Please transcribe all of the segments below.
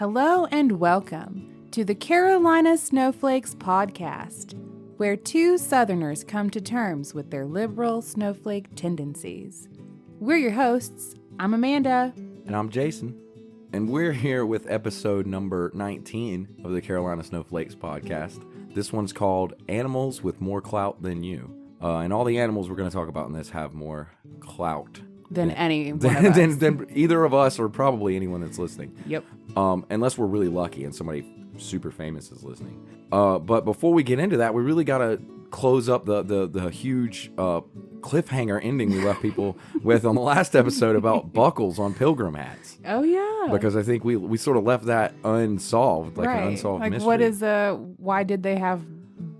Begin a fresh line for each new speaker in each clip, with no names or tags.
Hello and welcome to the Carolina Snowflakes Podcast, where two Southerners come to terms with their liberal snowflake tendencies. We're your hosts. I'm Amanda.
And I'm Jason. And we're here with episode number 19 of the Carolina Snowflakes Podcast. This one's called Animals with More Clout Than You. And all the animals we're going to talk about in this have more clout
Than any one of us.
than either of us or probably anyone that's listening.
Yep.
Unless we're really lucky and somebody super famous is listening. But before we get into that, we really got to close up the huge cliffhanger ending we left people with on the last episode about buckles on pilgrim hats.
Oh, yeah.
Because I think we sort of left that unsolved, like an unsolved mystery.
What is why did they have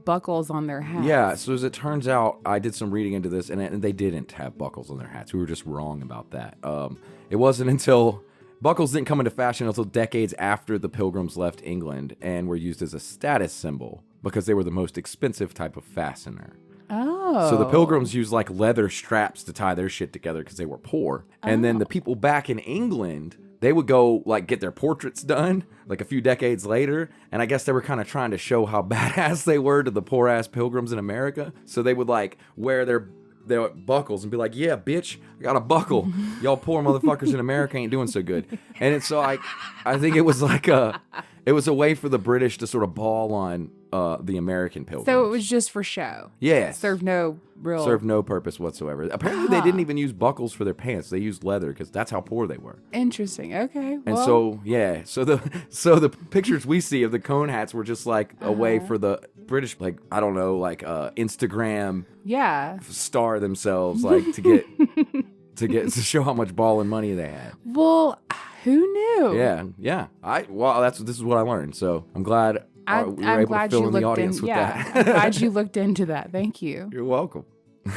buckles on their hats?
Yeah, so as it turns out, I did some reading into this, and they didn't have buckles on their hats. We were just wrong about that. It wasn't until buckles didn't come into fashion until decades after the Pilgrims left England and were used as a status symbol because they were the most expensive type of fastener.
Oh.
So the Pilgrims used like leather straps to tie their shit together because they were poor. And then the people back in England, they would go like get their portraits done like a few decades later. And I guess they were kind of trying to show how badass they were to the poor ass Pilgrims in America. So they would like wear their buckles and be like, yeah, bitch, I got a buckle. Y'all poor motherfuckers in America ain't doing so good. And it's so I think it was like it was a way for the British to sort of ball on the American Pilgrims.
So it was just for show.
Yeah.
Served no
purpose whatsoever. Apparently they didn't even use buckles for their pants. They used leather because that's how poor they were.
Interesting. Okay.
And so the pictures we see of the cone hats were just like a way for the British, like, I don't know, like Instagram star themselves, like to show how much ball and money they had.
Well, who knew?
Yeah. This is what I learned. So I'm glad we were able to fill in the audience with that.
I'm glad you looked into that. Thank you.
You're welcome.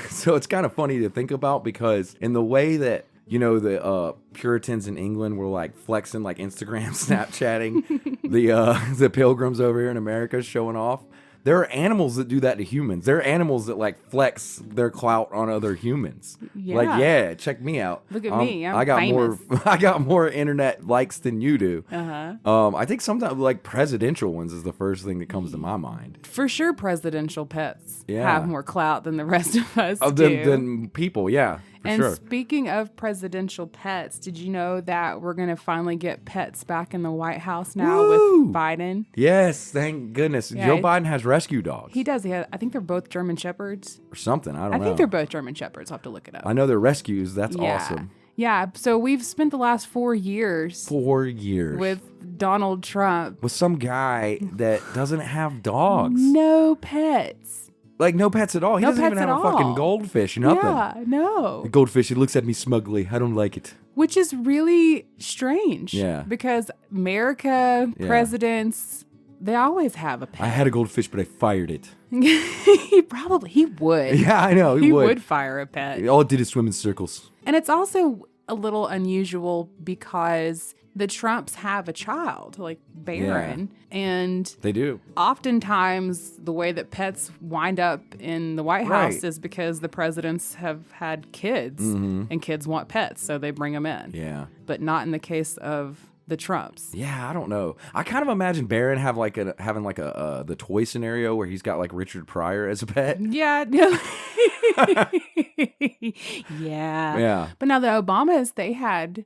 So it's kind of funny to think about because in the way that, you know, the Puritans in England were like flexing, like Instagram, Snapchatting the Pilgrims over here in America showing off. There are animals that do that to humans. There are animals that like flex their clout on other humans.
Yeah.
Like, yeah, check me out.
Look at me. I
got
famous.
I got more internet likes than you do.
Uh-huh.
I think sometimes like presidential ones is the first thing that comes to my mind.
For sure, presidential pets have more clout than the rest of us do.
Than people, yeah.
And
sure.
Speaking of presidential pets, did you know that we're going to finally get pets back in the White House now with Biden?
Yes, thank goodness.
Yeah,
Joe Biden has rescue dogs.
He does. I think they're both German Shepherds.
Or something, I don't know.
I think they're both German Shepherds. I'll have to look it up.
I know they're rescues. That's awesome.
Yeah, so we've spent the last 4 years.
4 years.
With Donald Trump.
With some guy that doesn't have dogs.
No pets.
Like, no pets at all. He doesn't even have a fucking goldfish, nothing.
Yeah, no.
The goldfish, it looks at me smugly. I don't like it.
Which is really strange.
Yeah.
Because America, presidents, they always have a pet.
I had a goldfish, but I fired it.
He would.
Yeah, I know. He
would fire a pet.
All it did is swim in circles.
And it's also a little unusual because the Trumps have a child, like Barron, and
they do.
Oftentimes, the way that pets wind up in the White House is because the presidents have had kids, and kids want pets, so they bring them in.
Yeah,
but not in the case of the Trumps.
Yeah, I don't know. I kind of imagine Barron having the toy scenario where he's got like Richard Pryor as a pet.
Yeah. Yeah. But now the Obamas, they had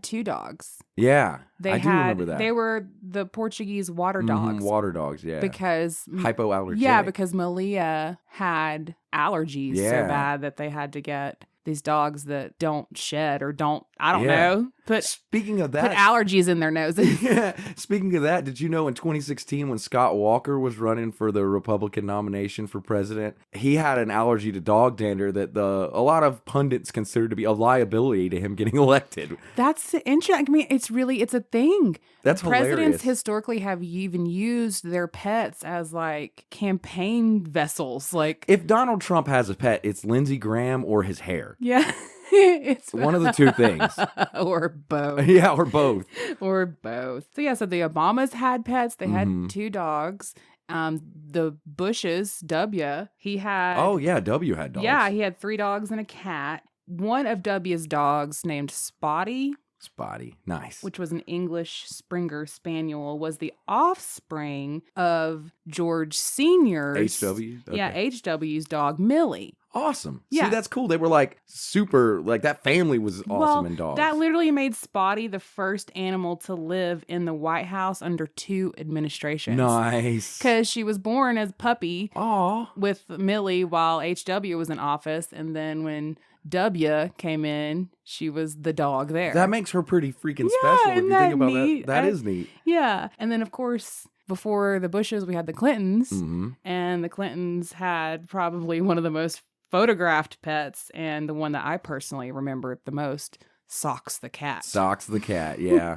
2 dogs.
Yeah, I do remember that.
They were the Portuguese water dogs.
Water dogs, yeah.
Because
hypoallergenic.
Yeah, because Malia had allergies so bad that they had to get these dogs that don't shed or I don't know.
Speaking of that,
put allergies in their noses.
Yeah. Speaking of that, did you know in 2016 when Scott Walker was running for the Republican nomination for president, he had an allergy to dog dander that a lot of pundits considered to be a liability to him getting elected.
That's interesting. I mean, it's a thing.
That's hilarious.
Presidents historically have even used their pets as like campaign vessels. Like
if Donald Trump has a pet, it's Lindsey Graham or his hair.
Yeah. It's
one of the two things.
Or both.
Yeah, or both.
Or both. So the Obamas had pets. They had 2 dogs. The Bushes, W, he had...
Oh, yeah, W had dogs.
Yeah, he had 3 dogs and a cat. One of W's dogs named Spotty
Spotty. Nice.
which was an English Springer Spaniel, was the offspring of George Sr.'s.
HW? Okay.
Yeah, HW's dog, Millie.
Awesome.
Yeah.
See, that's cool. They were like super, like that family was awesome in dogs.
That literally made Spotty the first animal to live in the White House under 2 administrations.
Nice.
Because she was born as a puppy
Aw.
with Millie while HW was in office. And then when W came in, she was the dog there.
That makes her pretty freaking
Yeah,
special if
isn't
you
that
think about
neat?
that. That is neat.
Yeah. And then, of course, before the Bushes, we had the Clintons.
Mm-hmm.
And the Clintons had probably one of the most photographed pets, and the one that I personally remember the most, Socks the cat.
Socks the cat, yeah.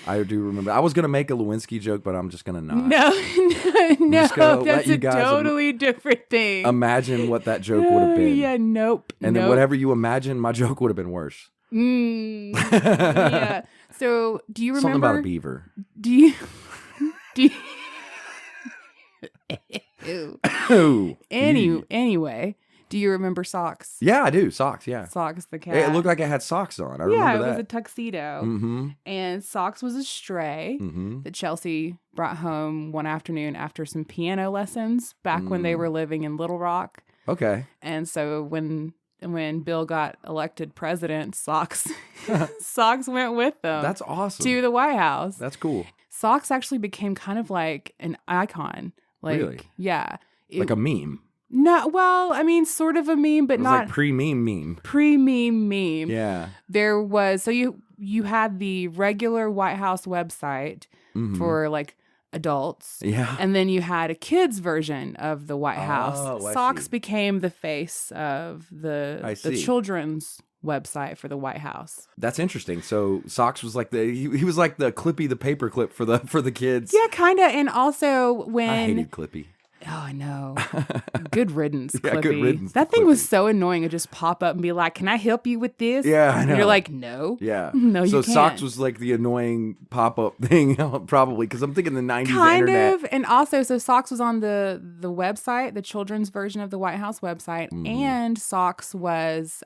I do remember. I was going to make a Lewinsky joke, but I'm just going to not.
No,
just gonna let
that's
you
a
guys
totally different thing.
Imagine what that joke would have been.
Yeah, nope.
And then whatever you imagine, my joke would have been worse.
Yeah. So, do you remember?
Something about a beaver.
Do you... Ew. Anyway, do you remember Socks?
Yeah, I do. Socks, yeah.
Socks the cat.
It looked like it had socks on. I
Yeah,
remember
it
that.
was a tuxedo.
Mm-hmm.
And Socks was a stray that Chelsea brought home one afternoon after some piano lessons back when they were living in Little Rock.
Okay.
And so when Bill got elected president, Socks went with them.
That's awesome.
To the White House.
That's cool.
Socks actually became kind of like an icon. Like,
really?
Yeah.
Like a meme.
No, well, I mean, sort of a meme, but
It was
not
like pre-meme.
Pre-meme meme.
Yeah.
There was, so you had the regular White House website for like adults.
Yeah.
And then you had a kids version of the White House.
Oh, I
Socks
see.
became the face of the children's website for the White House.
That's interesting. So Socks was like he was like the Clippy the paperclip for the kids.
Yeah, kind of. And also when
I hated Clippy.
Oh, I know. Good riddance, Clippy.
Yeah, good riddance to
That thing was
Clippy.
so annoying. It just pop up and be like, "Can I help you with this?"
Yeah, I know.
And you're like, "No."
Yeah.
No,
so
you can't.
Socks was like the annoying pop-up thing, probably, because I'm thinking the 90s
Kind
internet.
of. And also, so Socks was on the website, the children's version of the White House website. And Socks was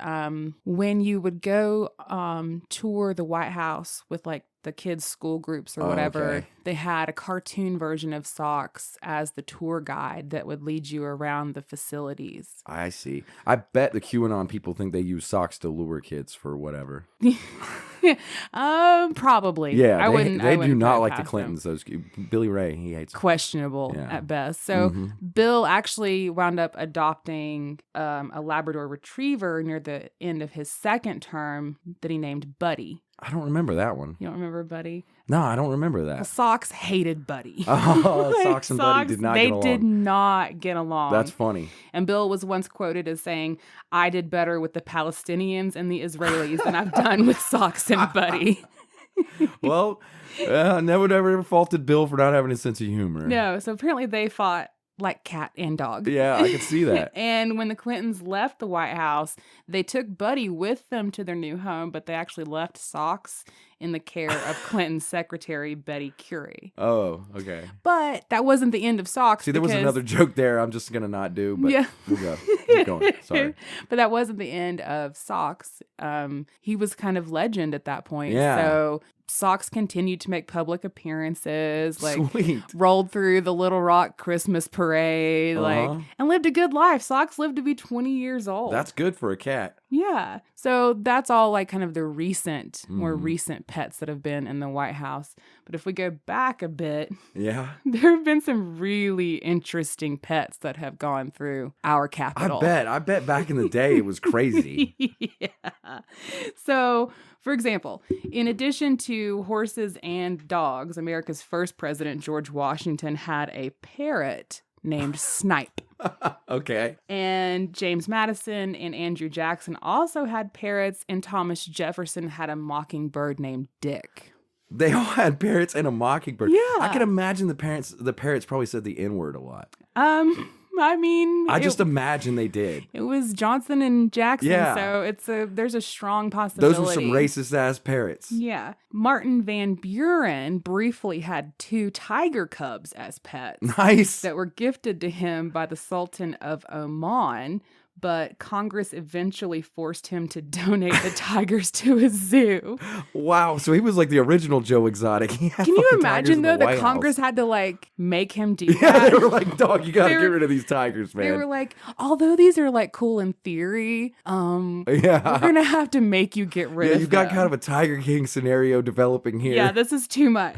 when you would go tour the White House with like the kids' school groups or whatever,
okay.
they had a cartoon version of Socks as the tour guide that would lead you around the facilities.
I see. I bet the QAnon people think they use Socks to lure kids for whatever.
Probably.
Yeah,
I wouldn't.
They
I
do
wouldn't
not
put it
like the
past
Clintons. Those Billy Ray, he hates them.
Questionable
Yeah.
at best. So Bill actually wound up adopting a Labrador Retriever near the end of his second term that he named Buddy.
I don't remember that one.
You don't remember Buddy?
No, I don't remember
Well,
that.
Socks hated Buddy.
Oh,
Like,
Socks and Buddy did not get along.
They did not get along.
That's funny.
And Bill was once quoted as saying, "I did better with the Palestinians and the Israelis than I've done with Socks and Buddy."
Well, I never faulted Bill for not having a sense of humor.
No, so apparently they fought like cat and dog.
Yeah, I could see that.
And when the Clintons left the White House, they took Buddy with them to their new home, but they actually left Socks in the care of Clinton's secretary, Betty Curie.
Oh, okay.
But that wasn't the end of Socks.
See, there was another joke there I'm just going to not do, but
Yeah.
we'll go. Keep going. Sorry.
But that wasn't the end of Socks. He was kind of legend at that point.
Yeah.
So Socks continued to make public appearances, like
Sweet.
rolled through the Little Rock Christmas parade, like, and lived a good life. Socks lived to be 20 years old.
That's good for a cat.
Yeah. So that's all like kind of the more recent pets that have been in the White House. But if we go back a bit,
Yeah.
there have been some really interesting pets that have gone through our capital.
I bet back in the day it was crazy.
Yeah. So, for example, in addition to horses and dogs, America's first president, George Washington, had a parrot named Snipe.
Okay.
And James Madison and Andrew Jackson also had parrots, and Thomas Jefferson had a mockingbird named Dick.
They all had parrots and a mockingbird.
Yeah.
I can imagine the parrots probably said the N-word a lot.
I mean,
I just imagine they did.
it was Johnson and Jackson,
Yeah.
so there's a strong possibility.
Those were some racist ass parrots.
Yeah. Martin Van Buren briefly had 2 tiger cubs as pets
Nice.
that were gifted to him by the Sultan of Oman. but Congress eventually forced him to donate the tigers to a zoo.
Wow. So he was like the original Joe Exotic.
Can you imagine, though, that Congress had to, like, make him do that?
They were like, dog, you got to get rid of these tigers, man.
They were like, although these are, like, cool in theory, we're going to have to make you get rid of them.
You've got kind of a Tiger King scenario developing here.
Yeah, this is too much.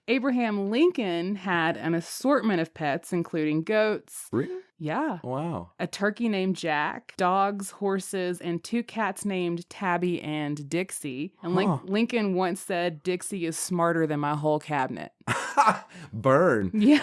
Abraham Lincoln had an assortment of pets, including goats.
Really?
Yeah.
Wow.
A turkey named Jack, dogs, horses, and 2 cats named Tabby and Dixie. And Lincoln once said, Dixie is smarter than my whole cabinet.
Burn.
Yeah.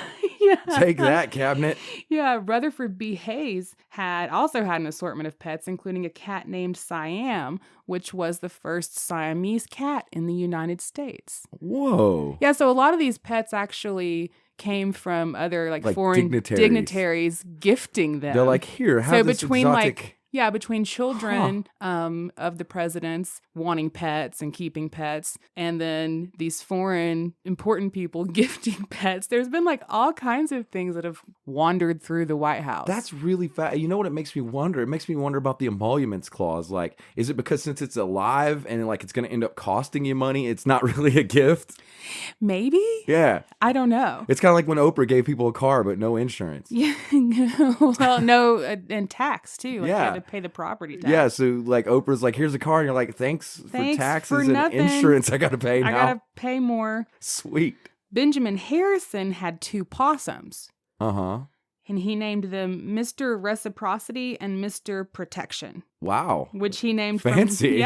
Take that, cabinet.
Yeah. Rutherford B. Hayes also had an assortment of pets, including a cat named Siam, which was the first Siamese cat in the United States.
Whoa.
Yeah. So a lot of these pets actually came from other like foreign dignitaries gifting them.
They're like, here, have this exotic...
between children of the presidents wanting pets and keeping pets, and then these foreign important people gifting pets. There's been like all kinds of things that have wandered through the White House.
That's really fast. You know what it makes me wonder? It makes me wonder about the emoluments clause. Like, is it because since it's alive and like it's going to end up costing you money, it's not really a gift?
Maybe?
Yeah.
I don't know.
It's kind of like when Oprah gave people a car but no insurance.
Yeah. Well, no, and tax too. Like,
yeah.
You had to pay the property tax.
Yeah, so like Oprah's like, here's a car, and you're like, thanks for taxes
for
and
nothing.
Insurance I got to pay now.
I got to pay more.
Sweet.
Benjamin Harrison had 2 possums.
Uh-huh.
And he named them Mr. Reciprocity and Mr. Protection.
Wow.
Which he named
Fancy.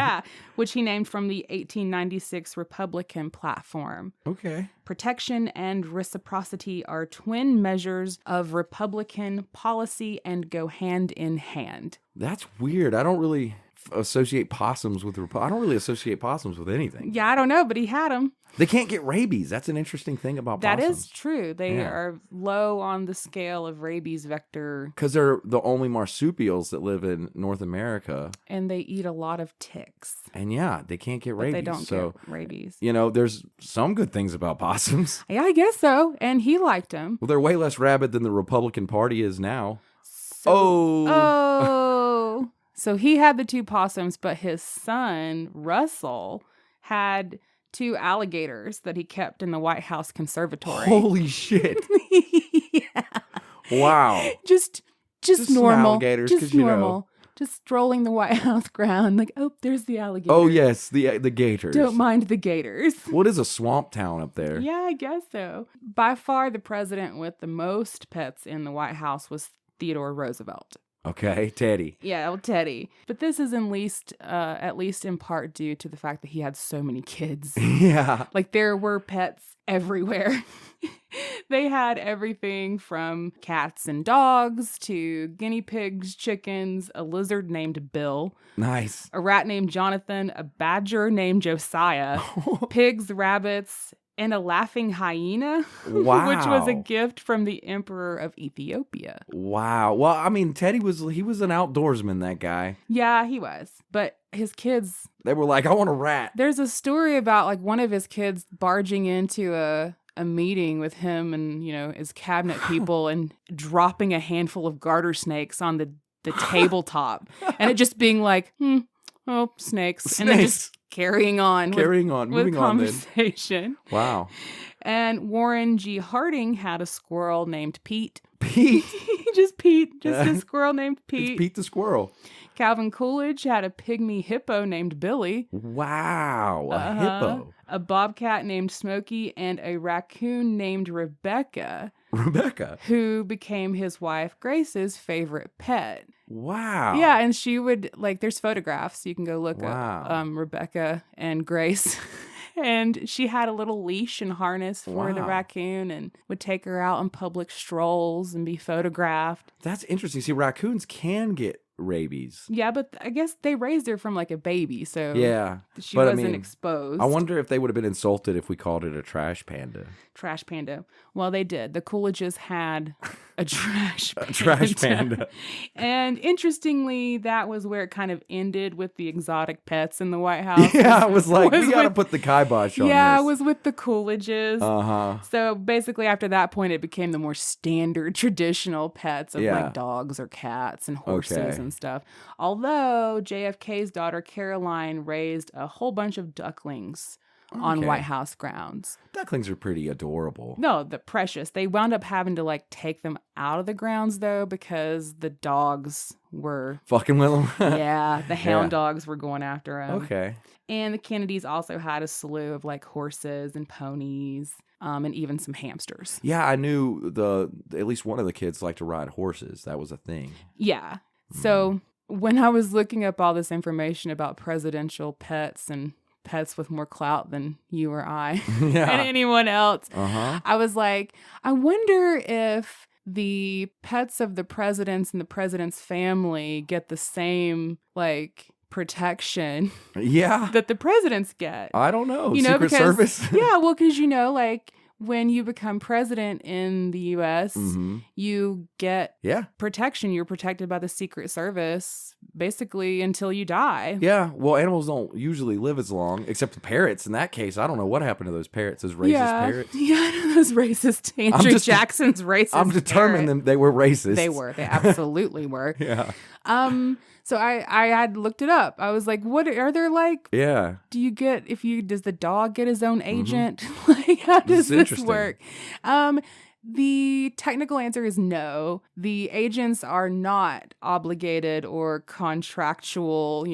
which he named from the 1896 Republican platform.
Okay.
Protection and reciprocity are twin measures of Republican policy and go hand in hand.
That's weird. I don't really associate possums with I don't really associate possums with anything.
Yeah, I don't know, but he had them.
They can't get rabies. That's an interesting thing about possums.
That is true. They are low on the scale of rabies vector.
Because they're the only marsupials that live in North America.
And they eat a lot of ticks.
And yeah, they can't get rabies.
But they don't get rabies.
You know, there's some good things about possums.
Yeah, I guess so. And he liked them.
Well, they're way less rabid than the Republican Party is now.
Oh. So he had the 2 possums, but his son, Russell, had 2 alligators that he kept in the White House conservatory.
Holy shit.
Yeah.
Wow.
Just normal.
Alligators,
just normal. Just strolling the White House ground. Like, oh, there's the alligator.
Oh, yes. The gators.
Don't mind the gators.
What is a swamp town up there?
Yeah, I guess so. By far, the president with the most pets in the White House was Theodore Roosevelt.
Okay, Teddy.
Yeah, well, Teddy. But this is at least in part due to the fact that he had so many kids.
Yeah.
Like, there were pets everywhere. They had everything from cats and dogs to guinea pigs, chickens, a lizard named Bill.
Nice.
A rat named Jonathan, a badger named Josiah, pigs, rabbits, and a laughing hyena,
wow.
which was a gift from the Emperor of Ethiopia.
Wow. Well, I mean, Teddy was an outdoorsman, that guy.
Yeah, he was. But his kids...
They were like, I want a rat.
There's a story about like one of his kids barging into a meeting with him and, you know, his cabinet people and dropping a handful of garter snakes on the tabletop. And it just being like, snakes. And then just carrying on with conversation.
Wow.
And Warren G. Harding had a squirrel named Pete.
Pete?
Just Pete. Just a squirrel named Pete.
It's Pete the squirrel.
Calvin Coolidge had a pygmy hippo named Billy.
Wow. A hippo.
A bobcat named Smokey and a raccoon named Rebecca.
Rebecca?
Who became his wife Grace's favorite pet.
Wow.
Yeah, and she would, like, there's photographs. You can go look up Rebecca and Grace. And she had a little leash and harness for the raccoon and would take her out on public strolls and be photographed.
That's interesting. See, raccoons can get rabies.
Yeah, but I guess they raised her from like a baby, so
Yeah,
she
but
wasn't exposed.
I wonder if they would have been insulted if we called it a trash panda.
Trash panda. Well, they did. The Coolidges had a trash panda.
A trash panda.
And interestingly, that was where it kind of ended with the exotic pets in the White House.
Yeah, I was like, we got to put the kibosh on
Yeah,
this.
it was with the Coolidges.
Uh-huh.
So basically after that point, it became the more standard traditional pets of like dogs or cats and horses and stuff. Although JFK's daughter Caroline raised a whole bunch of ducklings on White House grounds.
Ducklings are pretty adorable.
No, they're precious. They wound up having to like take them out of the grounds though because the dogs were
fucking with them.
Yeah, the hound dogs were going after them.
Okay.
And the Kennedys also had a slew of like horses and ponies, and even some hamsters.
Yeah, I knew at least one of the kids liked to ride horses. That was a thing.
Yeah. So when I was looking up all this information about presidential pets and pets with more clout than you or I and anyone else, I was like, I wonder if the pets of the presidents and the president's family get the same like protection that the presidents get.
I don't know.
You know,
Secret Service?
Yeah, well, because like when you become president in the U.S., you get protection. You're protected by the Secret Service basically until you die.
Yeah, well, animals don't usually live as long, except the parrots. In that case, I don't know what happened to those parrots, those racist parrots.
Yeah, those racist. Andrew Jackson's racist.
I'm determined they were racist.
They were. They absolutely were.
Yeah.
So I had looked it up. I was like, what are there like?
Yeah.
Do you get, does the dog get his own agent? Like, how does this work? The technical answer is no. The agents are not obligated or contractual,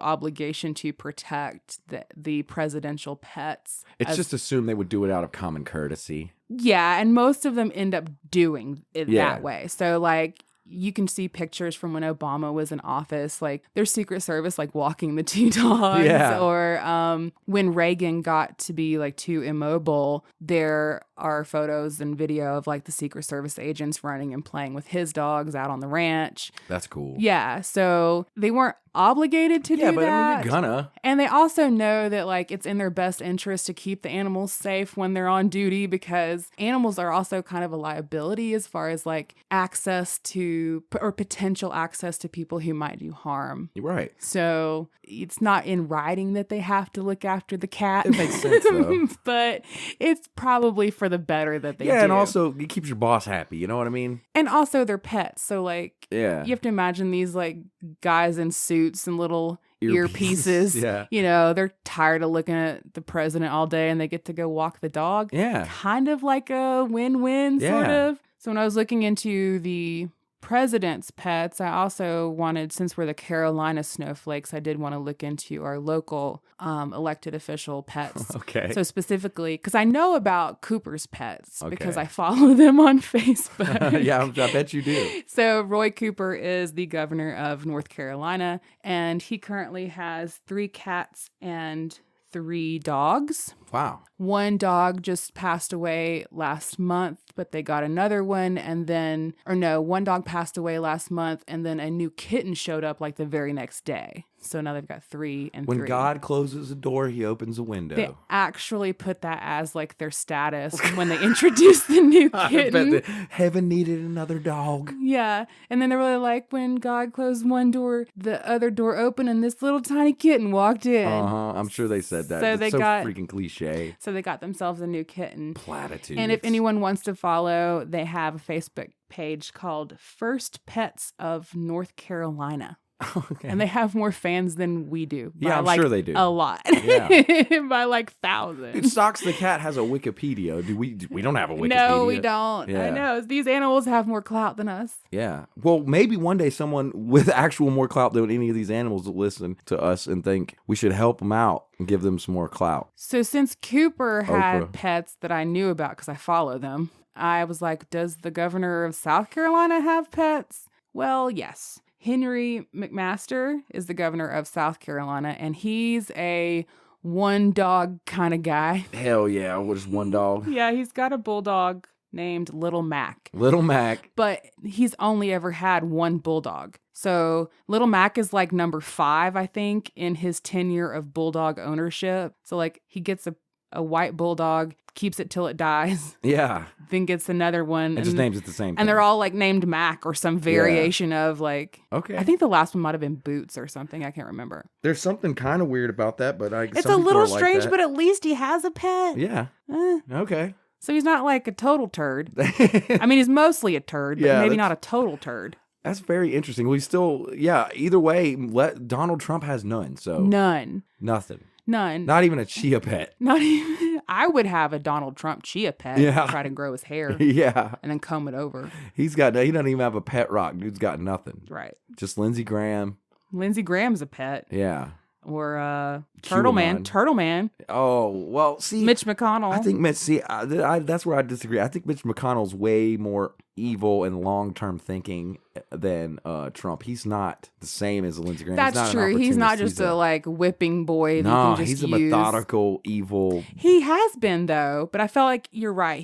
obligation to protect the presidential pets.
It's just assumed they would do it out of common courtesy.
Yeah, and most of them end up doing it that way. So, like, you can see pictures from when Obama was in office, like their Secret Service, like walking the two dogs. Yeah. Or when Reagan got to be like too immobile, there are photos and video of like the Secret Service agents running and playing with his dogs out on the ranch.
That's cool.
Yeah. So they weren't obligated to do that. Yeah, but I mean, you're gonna. And they also know that like it's in their best interest to keep the animals safe when they're on duty, because animals are also kind of a liability as far as like access to or potential access to people who might do harm.
You're right.
So it's not in writing that they have to look after the cat.
It makes sense though.
But it's probably for the better that they do.
Yeah, and also it keeps your boss happy, you know what I mean?
And also they're pets. So like you have to imagine these like guys in suits and little earpieces.
Yeah.
They're tired of looking at the president all day and they get to go walk the dog.
Yeah.
Kind of like a win-win sort of. So when I was looking into the president's pets, I also wanted, since we're the Carolina Snowflakes, I did want to look into our local elected official pets.
Okay.
So specifically, because I know about Cooper's pets because I follow them on Facebook.
Yeah, I bet you do.
So Roy Cooper is the governor of North Carolina, and he currently has 3 cats and 3 dogs.
Wow.
One dog just passed away last month, but they got another one. And then, one dog passed away last month, and then a new kitten showed up like the very next day. So now they've got 3 and 3.
When God closes a door, he opens a window.
They actually put that as like their status when they introduced the new kitten.
Heaven needed another dog.
Yeah. And then they were like, when God closed one door, the other door opened and this little tiny kitten walked in.
I'm sure they said that.
So
it's freaking cliche.
So they got themselves a new kitten.
Platitudes.
And if anyone wants to follow, they have a Facebook page called First Pets of North Carolina.
Okay.
And they have more fans than we do.
Yeah, I'm sure they do.
A lot.
Yeah.
By like thousands.
Dude, Socks the Cat has a Wikipedia. We don't have a Wikipedia.
No, we don't. Yeah. I know. These animals have more clout than us.
Yeah. Well, maybe one day someone with actual more clout than any of these animals will listen to us and think we should help them out and give them some more clout.
So since Cooper had pets that I knew about because I follow them, I was like, does the governor of South Carolina have pets? Well, yes. Henry McMaster is the governor of South Carolina, and he's a one dog kind of guy.
Hell yeah, just one dog.
Yeah, he's got a bulldog named Little Mac.
Little Mac.
But he's only ever had one bulldog. So Little Mac is like number 5, I think, in his tenure of bulldog ownership. So like he gets a white bulldog, keeps it till it dies,
Yeah.
then gets another one.
And just names it the same thing.
And they're all like named Mac or some variation of like,
okay.
I think the last one might have been Boots or something. I can't remember.
There's something kind of weird about that, but
it's a little strange, but at least he has a pet.
Yeah. Okay.
So he's not like a total turd. I mean, he's mostly a turd, but maybe not a total turd.
That's very interesting. We still, either way, Donald Trump has none. So
None.
Nothing.
None.
Not even a chia pet.
Not even. I would have a Donald Trump chia pet.
Yeah.
Try to grow his hair.
Yeah.
And then comb it over.
He doesn't even have a pet rock. Dude's got nothing.
Right.
Just Lindsey Graham.
Lindsey Graham's a pet.
Yeah.
Or Turtle Man.
Oh, well, see.
Mitch McConnell.
I think that's where I disagree. I think Mitch McConnell's way more evil and long-term thinking than Trump. He's not the same as Lindsey Graham.
That's true. He's not just a like whipping boy that you can just
he's a methodical, evil.
He has been though, but I felt like you're right.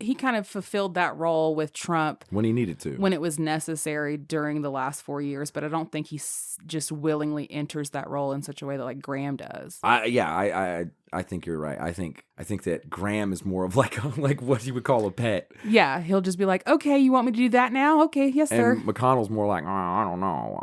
He kind of fulfilled that role with Trump
when he needed to,
when it was necessary during the last 4 years. But I don't think he just willingly enters that role in such a way that like Graham does.
I think you're right. I think that Graham is more of like what you would call a pet.
Yeah, he'll just be like, okay, you want me to do that now? Okay, yes, sir.
And McConnell's more like, I don't know.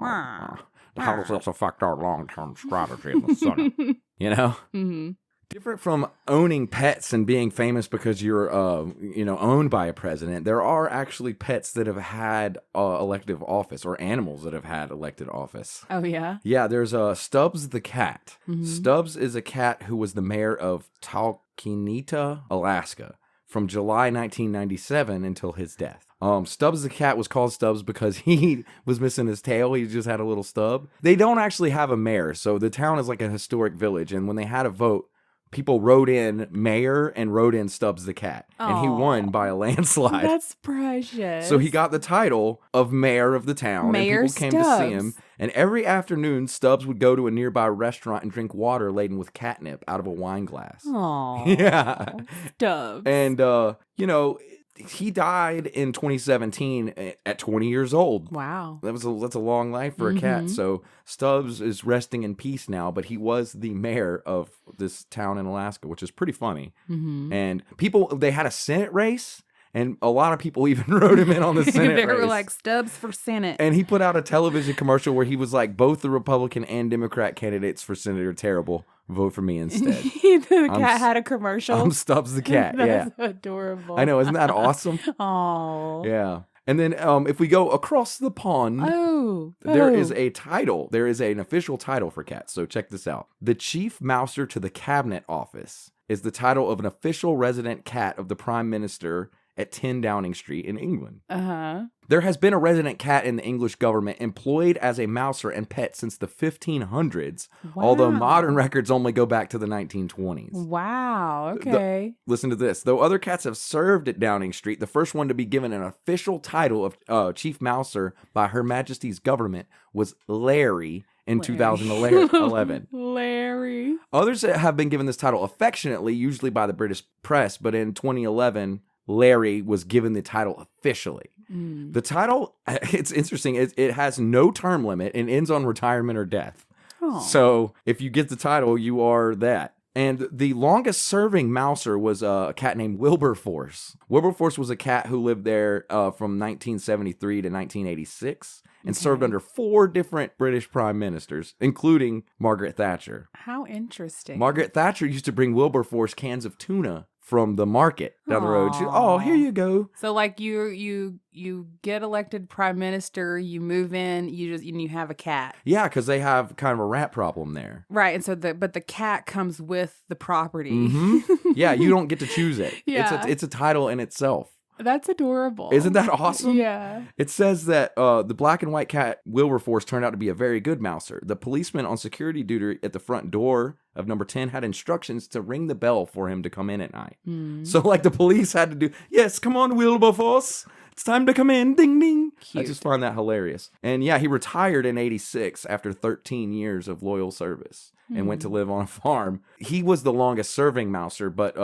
How does this affect our long-term strategy in the Senate? You know?
Mm-hmm.
Different from owning pets and being famous because you're, owned by a president, there are actually pets that have had elective office or animals that have had elected office.
Oh, yeah?
Yeah, there's Stubbs the cat.
Mm-hmm.
Stubbs is a cat who was the mayor of Talkeetna, Alaska, from July 1997 until his death. Stubbs the cat was called Stubbs because he was missing his tail. He just had a little stub. They don't actually have a mayor, so the town is like a historic village, and when they had a vote, people wrote in mayor and wrote in Stubbs the cat.
Aww.
And he won by a landslide.
That's precious.
So he got the title of mayor of the town.
Mayor
and people came
Stubbs.
to see him. And every afternoon, Stubbs would go to a nearby restaurant and drink water laden with catnip out of a wine glass.
Aww.
Yeah.
Stubbs.
And, he died in 2017 at 20 years old.
Wow.
That's a long life for a cat. So Stubbs is resting in peace now, but he was the mayor of this town in Alaska, which is pretty funny.
Mm-hmm.
And they had a Senate race, and a lot of people even wrote him in on the Senate race.
They were like, Stubbs for Senate.
And he put out a television commercial where he was like, both the Republican and Democrat candidates for Senate are terrible. Vote for me instead.
The cat had a commercial.
I'm Stubbs the cat.
That's adorable.
I know. Isn't that awesome?
Oh.
Yeah. And then if we go across the pond, there is a title. There is an official title for cats. So check this out. The Chief Mouser to the Cabinet Office is the title of an official resident cat of the Prime Minister at 10 Downing Street in England.
Uh-huh.
There has been a resident cat in the English government employed as a mouser and pet since the 1500s, although modern records only go back to the 1920s.
Wow, okay.
Listen to this. Though other cats have served at Downing Street, the first one to be given an official title of Chief Mouser by Her Majesty's government was Larry in 2011.
Larry.
Others have been given this title affectionately, usually by the British press, but in 2011, Larry was given the title officially. The title, it's interesting, it has no term limit and ends on retirement or death.
Oh.
So if you get the title, you are that. And the longest serving mouser was a cat named Wilberforce. Wilberforce was a cat who lived there from 1973 to 1986 and served under 4 different British prime ministers, including Margaret Thatcher.
How interesting.
Margaret Thatcher used to bring Wilberforce cans of tuna from the market down the road. Here you go.
So like you get elected prime minister, you move in, you have a cat.
Yeah, because they have kind of a rat problem there.
Right, and so the cat comes with the property.
Mm-hmm. Yeah, you don't get to choose it.
Yeah.
It's a title in itself.
That's adorable.
Isn't that awesome?
Yeah.
It says that the black and white cat Wilberforce turned out to be a very good mouser. The policeman on security duty at the front door of number 10 had instructions to ring the bell for him to come in at night. So like the police had to do, yes, come on, Wilberforce. It's time to come in. Ding, ding. Cute. I just find that hilarious. And yeah, he retired in 86 after 13 years of loyal service and went to live on a farm. He was the longest serving mouser, but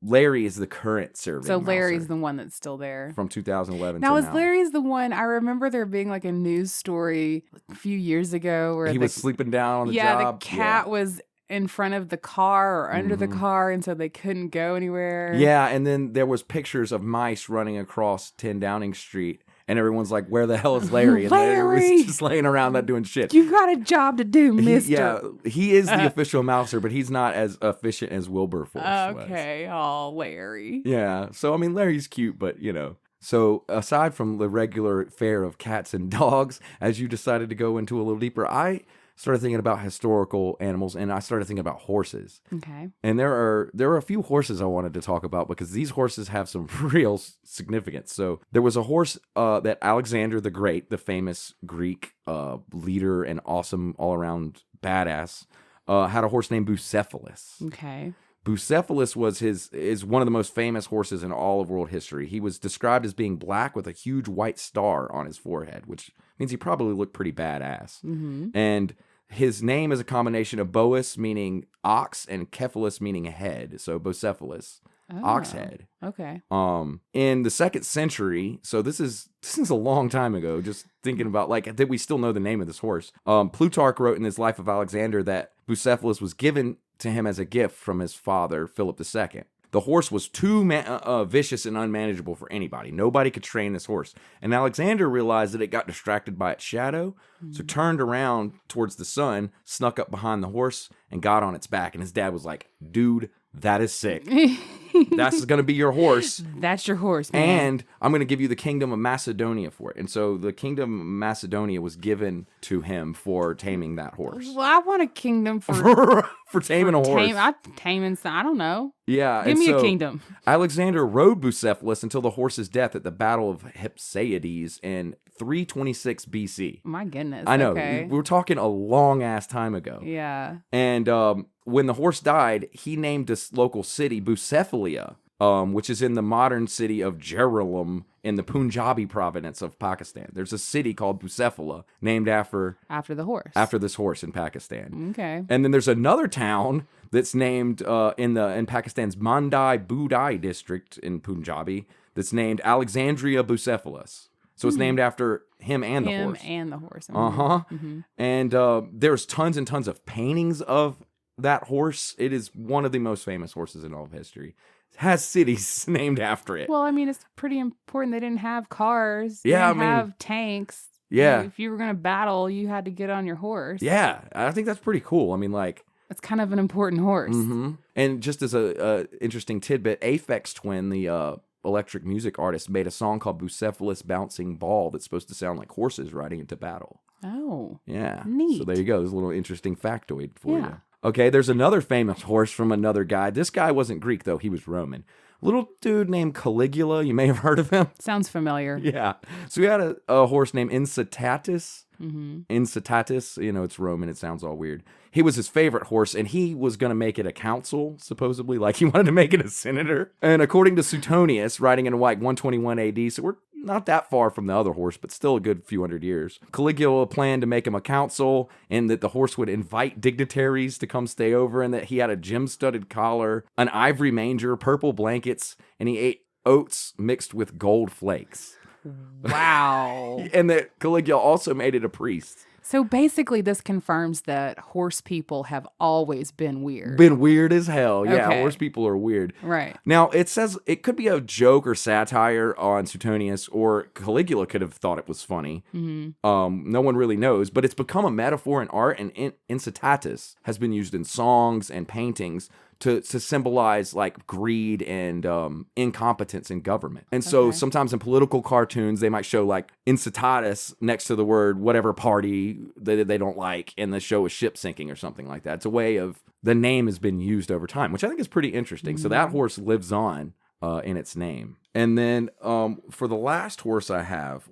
Larry is the current serving
So Larry's
mouser
the one that's still there.
from 2011
Now,
to
is
now.
Larry's the one, I remember there being like a news story a few years ago where
He was sleeping down on the job.
the cat was in front of the car or under the car, and so they couldn't go anywhere.
Yeah, and then there was pictures of mice running across 10 Downing Street, and everyone's like, where the hell is Larry? And Larry was just laying around not doing shit.
You got a job to do, mister.
He is the official mouser, but he's not as efficient as Wilberforce was.
Okay, oh, Larry.
Yeah, so I mean, Larry's cute, but you know. So aside from the regular fare of cats and dogs, as you decided to go into a little deeper, I started thinking about historical animals, and I started thinking about horses.
Okay.
And there are a few horses I wanted to talk about because these horses have some real significance. So there was a horse that Alexander the Great, the famous Greek leader and awesome all-around badass, had a horse named Bucephalus.
Okay.
Bucephalus is one of the most famous horses in all of world history. He was described as being black with a huge white star on his forehead, which means he probably looked pretty badass.
Mm-hmm.
And his name is a combination of Boas, meaning ox, and Cephalus, meaning head. So Bucephalus, ox head.
Okay.
In the 2nd century, so this is a long time ago, just thinking about like that we still know the name of this horse. Plutarch wrote in his Life of Alexander that Bucephalus was given to him as a gift from his father, Philip II. The horse was too vicious and unmanageable for anybody. Nobody could train this horse. And Alexander realized that it got distracted by its shadow, so turned around towards the sun, snuck up behind the horse, and got on its back. And his dad was like, dude, that is sick. That's going to be your horse.
That's your horse, man.
And I'm going to give you the kingdom of Macedonia for it. And so the kingdom of Macedonia was given to him for taming that horse.
Well, I want a kingdom for
taming a horse.
I don't know.
Yeah.
Give me a kingdom.
Alexander rode Bucephalus until the horse's death at the Battle of Hypseides in 326 BC.
My goodness.
I know.
Okay.
We're talking a long ass time ago.
Yeah.
And when the horse died, he named this local city Bucephalia, which is in the modern city of Jerusalem in the Punjabi province of Pakistan. There's a city called Bucephala named after
the horse.
After this horse in Pakistan.
Okay.
And then there's another town that's named in Pakistan's Mandai Budai district in Punjabi that's named Alexandria Bucephalus. So it's named after him and the horse.
Him and the horse.
Uh-huh.
Mm-hmm.
And there's tons and tons of paintings of that horse. It is one of the most famous horses in all of history. It has cities named after it.
Well, I mean, it's pretty important. They didn't have cars. They
Yeah,
didn't have tanks.
Yeah.
If you were going to battle, you had to get on your horse.
Yeah, I think that's pretty cool. I mean, like...
It's kind of an important horse.
Mm-hmm. And just as a interesting tidbit, Aphex Twin, the electric music artist, made a song called Bucephalus Bouncing Ball that's supposed to sound like horses riding into battle.
Oh.
Yeah.
Neat.
So there you go. There's a little interesting factoid for you. Okay, there's another famous horse from another guy. This guy wasn't Greek, though. He was Roman. Little dude named Caligula. You may have heard of him.
Sounds familiar.
Yeah. So we had a horse named Incitatus.
Mm-hmm.
Incitatus. You know, it's Roman. It sounds all weird. He was his favorite horse, and he was going to make it a consul, supposedly. Like, he wanted to make it a senator. And according to Suetonius, writing in like 121 AD, so we're not that far from the other horse, but still a good few hundred years. Caligula planned to make him a consul, and that the horse would invite dignitaries to come stay over, and that he had a gem-studded collar, an ivory manger, purple blankets, and he ate oats mixed with gold flakes.
Wow.
And that Caligula also made it a priest.
So basically, this confirms that horse people have always been weird.
Been weird as hell. Yeah,
Okay.
horse people are weird.
Right.
Now, it says it could be a joke or satire on Suetonius, or Caligula could have thought it was funny.
Mm-hmm.
No one really knows, but it's become a metaphor in art, and incitatus has been used in songs and paintings to symbolize like greed and incompetence in government. And so sometimes in political cartoons, they might show like incitatus next to the word whatever party that they don't like, and the show a ship sinking or something like that. It's a way of, the name has been used over time, which I think is pretty interesting. So that horse lives on in its name. And then for the last horse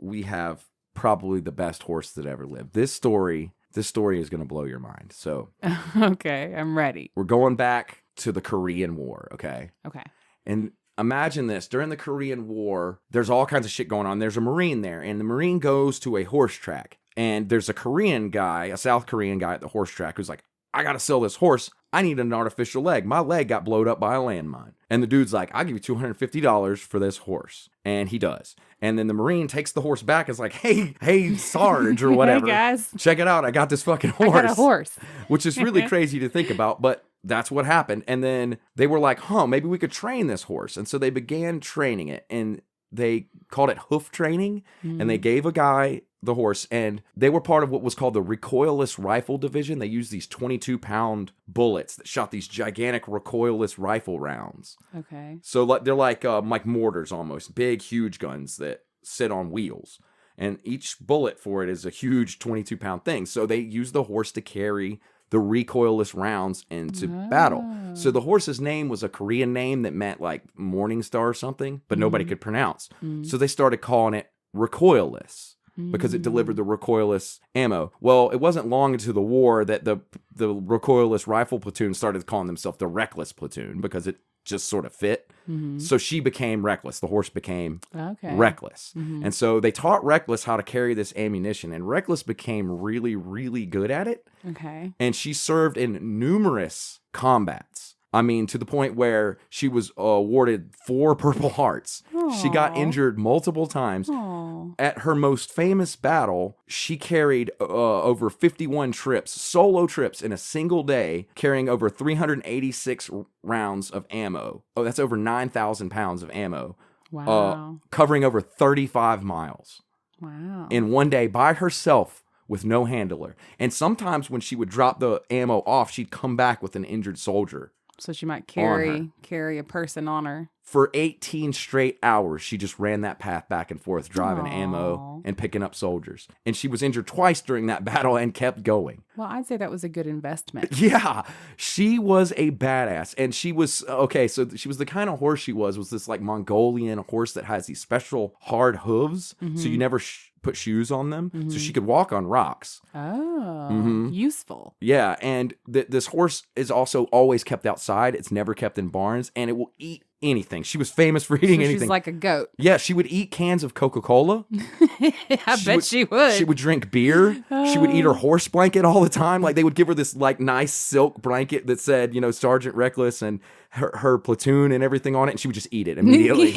we have probably the best horse that ever lived. This story is going to blow your mind. So
Okay, I'm ready.
we're going back to the Korean War, okay?
Okay.
And imagine this. During the Korean War, there's all kinds of shit going on. There's a Marine there, and the Marine goes to a horse track. And there's a Korean guy, a South Korean guy at the horse track who's like, I got to sell this horse. I need an artificial leg. My leg got blowed up by a landmine. And the dude's like, I'll give you $250 for this horse. And he does. And then the Marine takes the horse back and is like, hey, Sarge or whatever.
Hey, guys.
Check it out. I got this fucking horse.
I got a horse.
Which is really crazy to think about, but that's what happened. And then they were like, maybe we could train this horse. And so they began training it. And they called it hoof training. And they gave a guy the horse, and they were part of what was called the recoilless rifle division. They used these 22-pound bullets that shot these gigantic recoilless rifle rounds.
Okay.
So they're like mortars almost, big, huge guns that sit on wheels. And each bullet for it is a huge 22-pound thing. So they use the horse to carry the recoilless rounds into battle. So the horse's name was a Korean name that meant like Morning Star or something, but nobody could pronounce. So they started calling it recoilless, because it delivered the recoilless ammo. Well, it wasn't long into the war that the recoilless rifle platoon started calling themselves the reckless platoon, because it just sort of fit. So she became reckless. The horse became reckless. And so they taught Reckless how to carry this ammunition, and Reckless became really, really good at it.
Okay.
And she served in numerous combats. I mean, to the point where she was awarded 4 Purple Hearts. Aww. She got injured multiple times. Aww. At her most famous battle, she carried over 51 trips, solo trips in a single day, carrying over 386 rounds of ammo. Oh, that's over 9,000 pounds of ammo.
Wow.
Covering over 35 miles.
Wow.
In one day by herself, with no handler. And sometimes when she would drop the ammo off, she'd come back with an injured soldier.
So she might carry a person on her.
For 18 straight hours, she just ran that path back and forth, driving ammo and picking up soldiers. And she was injured twice during that battle and kept going.
Well, I'd say that was a good investment.
Yeah, she was a badass. And she was, so she was the kind of horse she was this like Mongolian horse that has these special hard hooves. So you never put shoes on them. So she could walk on rocks.
Oh, useful.
Yeah, and this horse is also always kept outside. It's never kept in barns, and it will eat anything. She was famous for eating anything.
She's like a goat.
Yeah, she would eat cans of Coca-Cola.
I bet she would.
She would drink beer. She would eat her horse blanket all the time. Like, they would give her this like nice silk blanket that said, Sergeant Reckless and her platoon and everything on it, and she would just eat it immediately.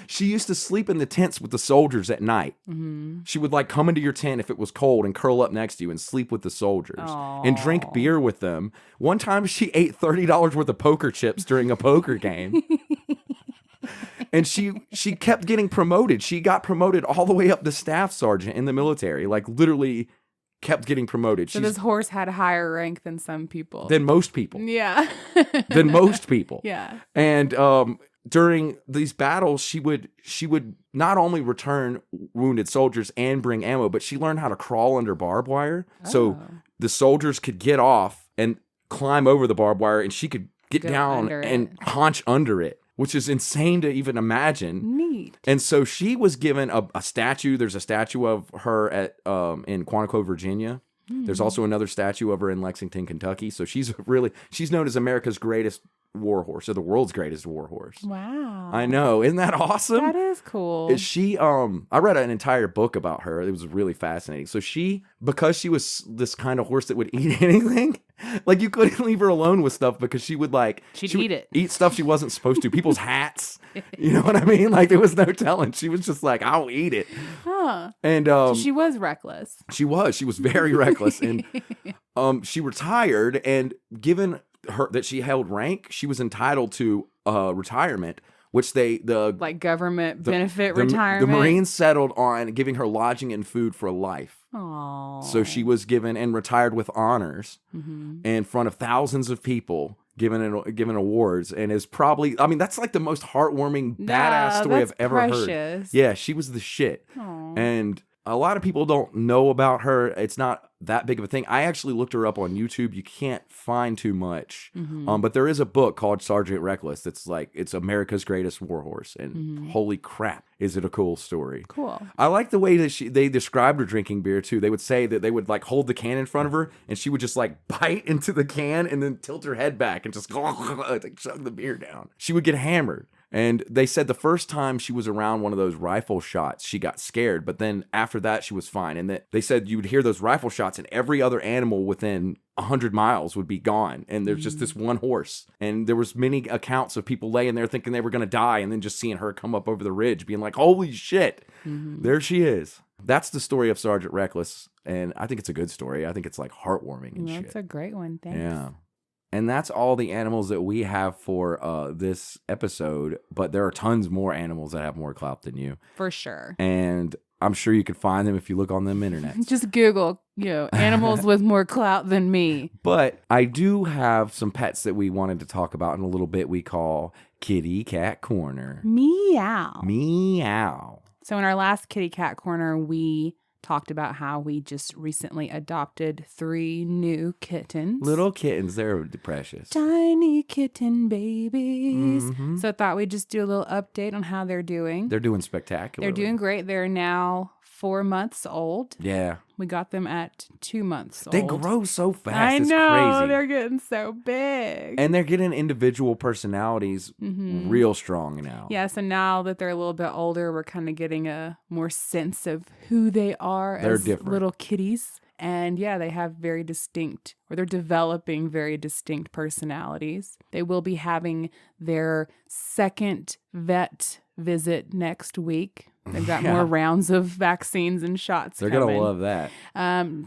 She used to sleep in the tents with the soldiers at night. She would like come into your tent if it was cold and curl up next to you and sleep with the soldiers. Aww. And drink beer with them. One time she ate $30 worth of poker chips during a poker game. And she kept getting promoted. She got promoted all the way up to staff sergeant in the military. Like, literally kept getting promoted.
So this horse had a higher rank than some people.
Than most people.
Yeah.
Than most people.
Yeah.
And during these battles, she would not only return wounded soldiers and bring ammo, but she learned how to crawl under barbed wire. So the soldiers could get off and climb over the barbed wire, and she could get down and haunch under it, which is insane to even imagine.
Neat.
And so she was given a statue. There's a statue of her at in Quantico, Virginia. There's also another statue of her in Lexington, Kentucky. So she's known as America's greatest war horse, or the world's greatest war horse.
Wow.
I know. Isn't that awesome?
That is cool.
She I read an entire book about her. It was really fascinating. So because she was this kind of horse that would eat anything, like, you couldn't leave her alone with stuff, because she would
she'd eat it.
Eat stuff she wasn't supposed to. People's hats. You know what I mean? Like, there was no telling. She was just like, I'll eat it.
Huh.
And
so she was reckless.
She was very reckless. And she retired, and given her that she held rank, she was entitled to retirement, which like
government benefit retirement.
The Marines settled on giving her lodging and food for life.
Aww.
So she was given and retired with honors in front of thousands of people, given awards, and is probably, that's like the most heartwarming, badass story I've ever heard. Yeah, she was the shit.
Aww.
And a lot of people don't know about her. It's not that big of a thing. I actually looked her up on YouTube. You can't find too much. But there is a book called Sergeant Reckless that's like, it's America's greatest war horse. And holy crap, is it a cool story.
Cool.
I like the way that they described her drinking beer too. They would say that they would like hold the can in front of her, and she would just like bite into the can and then tilt her head back and just like chug the beer down. She would get hammered. And they said the first time she was around one of those rifle shots, she got scared. But then after that, she was fine. And that they said you would hear those rifle shots and every other animal within 100 miles would be gone. And there's just this one horse. And there was many accounts of people laying there thinking they were going to die and then just seeing her come up over the ridge being like, holy shit, there she is. That's the story of Sergeant Reckless. And I think it's a good story. I think it's like heartwarming and shit.
That's a great one. Thanks.
Yeah. And that's all the animals that we have for this episode. But there are tons more animals that have more clout than you.
For sure.
And I'm sure you could find them if you look on the internet.
Just Google, animals with more clout than me.
But I do have some pets that we wanted to talk about in a little bit we call Kitty Cat Corner.
Meow.
Meow.
So in our last Kitty Cat Corner, we talked about how we just recently adopted 3 new kittens.
Little kittens, they're precious.
Tiny kitten babies.
Mm-hmm.
So I thought we'd just do a little update on how they're doing.
They're doing spectacular.
They're doing great. They're now 4 months old.
Yeah.
We got them at 2 months old.
They grow so fast.
I
it's
know.
Crazy.
They're getting so big.
And they're getting individual personalities real strong now.
Yeah, so now that they're a little bit older, we're kind of getting a more sense of who they are as little kitties. And yeah, they have very distinct, or they're developing very distinct personalities. They will be having their second vet visit next week. They've got more rounds of vaccines and shots
They're
coming.
going to love that.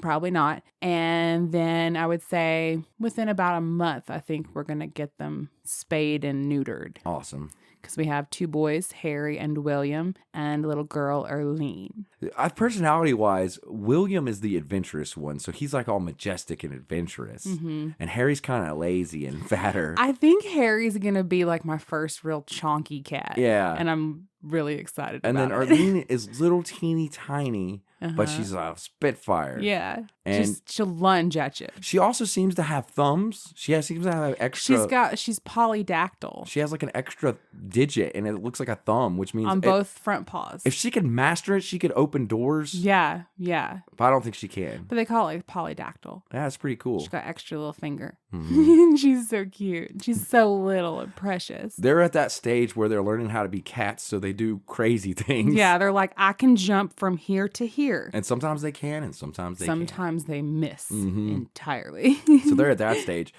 Probably not. And then I would say within about a month, I think we're going to get them spayed and neutered.
Awesome.
Because we have 2 boys, Harry and William, and a little girl, Erlene.
Personality-wise, William is the adventurous one, so he's like all majestic and adventurous. Mm-hmm. And Harry's kind of lazy and fatter.
I think Harry's going to be like my first real chonky cat.
Yeah.
And I'm really excited
and
about
then
it.
Arlene is little teeny tiny, but she's a spitfire.
Yeah.
And
she'll lunge at you.
she also seems to have thumbs. Seems to have extra.
She's polydactyl.
She has like an extra digit, and it looks like a thumb, which means
on both front paws.
If she could master it, she could open doors.
Yeah.
But I don't think she can.
But they call it polydactyl.
Yeah, that's pretty cool.
She's got extra little finger.
Mm-hmm.
She's so cute. She's so little and precious.
They're at that stage where they're learning how to be cats, so they do crazy things.
Yeah, they're like, I can jump from here to here.
And sometimes they can, and sometimes they can't.
Sometimes they miss entirely.
So they're at that stage.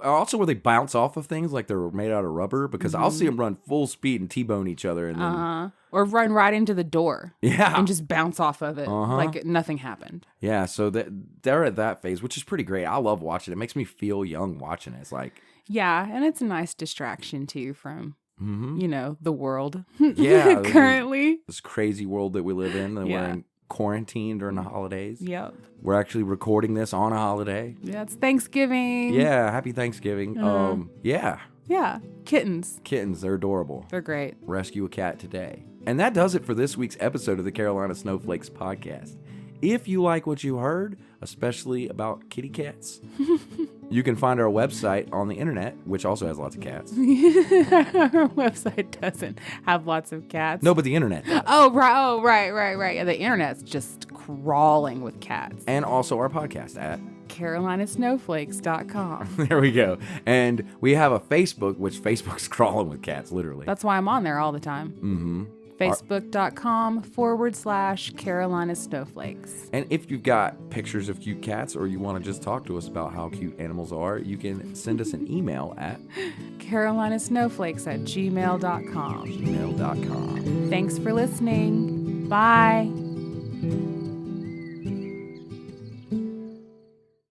Also, where they bounce off of things like they're made out of rubber, because I'll see them run full speed and T-bone each other. And then,
or run right into the door.
Yeah.
And just bounce off of it like nothing happened.
Yeah, so they're at that phase, which is pretty great. I love watching it. It makes me feel young watching it. It's like...
Yeah, and it's a nice distraction, too, from... the world.
Yeah.
Currently.
This crazy world that we live in. And we're in quarantine during the holidays.
Yep.
We're actually recording this on a holiday.
Yeah, it's Thanksgiving.
Yeah, happy Thanksgiving. Yeah.
Yeah, kittens.
Kittens, they're adorable.
They're great.
Rescue a cat today. And that does it for this week's episode of the Carolina Snowflakes Podcast. If you like what you heard, especially about kitty cats, you can find our website on the internet, which also has lots of cats.
Our website doesn't have lots of cats.
No, but the internet does.
Oh, right. Yeah, the internet's just crawling with cats.
And also our podcast at
carolinasnowflakes.com.
There we go. And we have a Facebook, which Facebook's crawling with cats, literally.
That's why I'm on there all the time. Mm-hmm. Facebook.com/Carolina Snowflakes.
And if you've got pictures of cute cats or you want to just talk to us about how cute animals are, you can send us an email at
carolinasnowflakes@gmail.com.
gmail.com.
Thanks for listening. Bye.